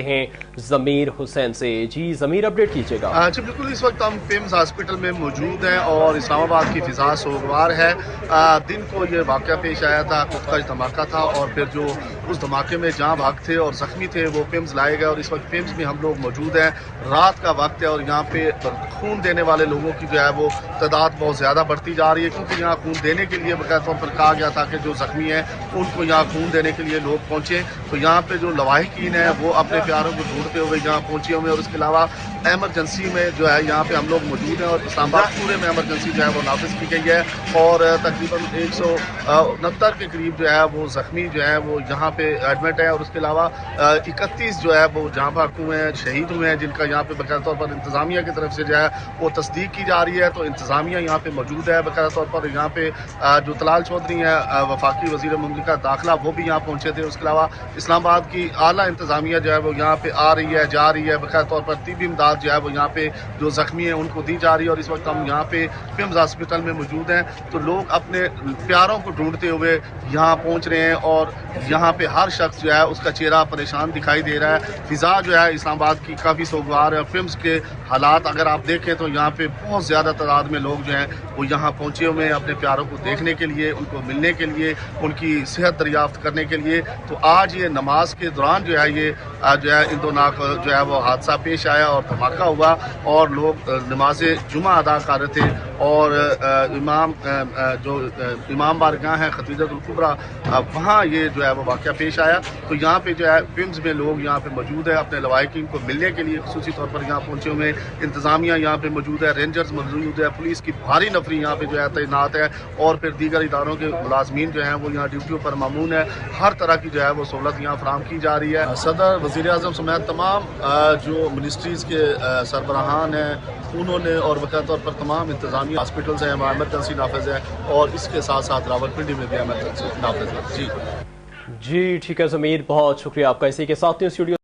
ہیں ضمیر حسین سے۔ جی ضمیر، اپڈیٹ کیجیے گا۔ جی بالکل، اس وقت ہم پیمز ہاسپٹل میں موجود ہیں اور اسلام آباد کی فضا سوگوار ہے۔ دن کو یہ واقعہ پیش آیا تھا، خود کا دھماکہ تھا اور پھر جو اس دھماکے میں جہاں بھاگ تھے اور زخمی تھے وہ پیمز لائے گئے اور اس وقت پیمز میں ہم لوگ موجود ہیں۔ رات کا وقت ہے اور یہاں پہ خون دینے والے لوگوں کی جو ہے وہ تعداد بہت زیادہ بڑھتی جا رہی ہے، کیونکہ یہاں خون دینے کے لیے باقاعدہ طور پر کہا گیا تھا کہ جو زخمی ہیں ان کو یہاں خون دینے کے لیے لوگ پہنچے۔ تو یہاں پہ جو لواحقین ہیں وہ اپنے پیاروں کو ڈھونڈتے ہوئے یہاں پہنچے ہوئے، اور اس کے علاوہ ایمرجنسی میں جو ہے یہاں پہ ہم لوگ موجود ہیں اور اسلام آباد پورے میں ایمرجنسی جو ہے وہ نافذ کی گئی ہے اور تقریباً 169 کے قریب جو ہے وہ زخمی جو ہے وہ یہاں پہ ایڈمٹ ہے، اور اس کے علاوہ 31 جو ہے وہ جہاں بھاگ ہوئے ہیں، شہید ہوئے ہیں، جن کا یہاں پہ باقاعدہ طور پر انتظامیہ کی طرف سے جو ہے وہ تصدیق کی جا رہی ہے۔ تو انتظامیہ یہاں پہ موجود ہے باقاعدہ طور پر۔ یہاں پہ جو طلال چودھری ہیں وفاقی وزیر مملکت داخلہ، وہ بھی یہاں پہنچے تھے۔ اس کے علاوہ اسلام آباد کی اعلیٰ انتظامیہ جو ہے وہ یہاں پہ آ رہی ہے، جا رہی ہے، باقاعدہ طور پر طبی امداد جو ہے وہ یہاں پہ جو زخمی ہیں ان کو دی جا رہی ہے، اور اس وقت ہم یہاں پہ پیمز ہاسپٹل میں موجود ہیں۔ تو لوگ اپنے پیاروں کو ڈھونڈتے ہوئے یہاں پہنچ رہے ہیں اور یہاں پہ ہر شخص جو ہے اس کا چہرہ پریشان دکھائی دے رہا ہے۔ فضا جو ہے اسلام آباد کی کافی سوگوار ہے۔ پیمز کے حالات اگر آپ دیکھیں تو یہاں پہ بہت زیادہ تعداد میں لوگ جو ہیں وہ یہاں پہنچے ہوئے ہیں اپنے پیاروں کو دیکھنے کے لیے، ان کو ملنے کے لیے، ان کی صحت دریافت کرنے کے لیے۔ تو آج یہ نماز کے دوران جو ہے یہ جو ہے اندوناک جو ہے وہ حادثہ پیش آیا اور دھماکہ ہوا اور لوگ نماز جمعہ ادا کر رہے تھے، اور امام بارگاہ ہے ختیجۃ الکبریٰ، وہاں یہ جو ہے وہ واقعہ پیش آیا۔ تو یہاں پہ جو ہے پیمز میں لوگ یہاں پہ موجود ہیں اپنے لواحقین کو ملنے کے لیے، خصوصی طور پر یہاں پہنچے ہوئے انتظامیہ یہاں پہ موجود ہے، رینجرز موجود ہے، پولیس کی بھاری نفری یہاں پہ جو ہے تعینات ہے، اور پھر دیگر اداروں کے ملازمین جو ہیں وہ یہاں ڈیوٹیوں پر مامون ہے۔ ہر طرح کی جو ہے وہ سہولت یہاں فراہم کی جا رہی ہے۔ صدر، وزیر اعظم سمیت تمام جو منسٹریز کے سربراہان ہیں انہوں نے، اور باقاعدہ طور پر تمام انتظامی ہاسپٹلز ہیں وہاں ایمرجنسی نافذ ہے، اور اس کے ساتھ ساتھ راولپنڈی میں بھی ایمرجنسی نافذ ہے۔ جی ٹھیک ہے ضمیر، بہت شکریہ آپ کا۔ اسی کے ساتھ اسٹوڈیو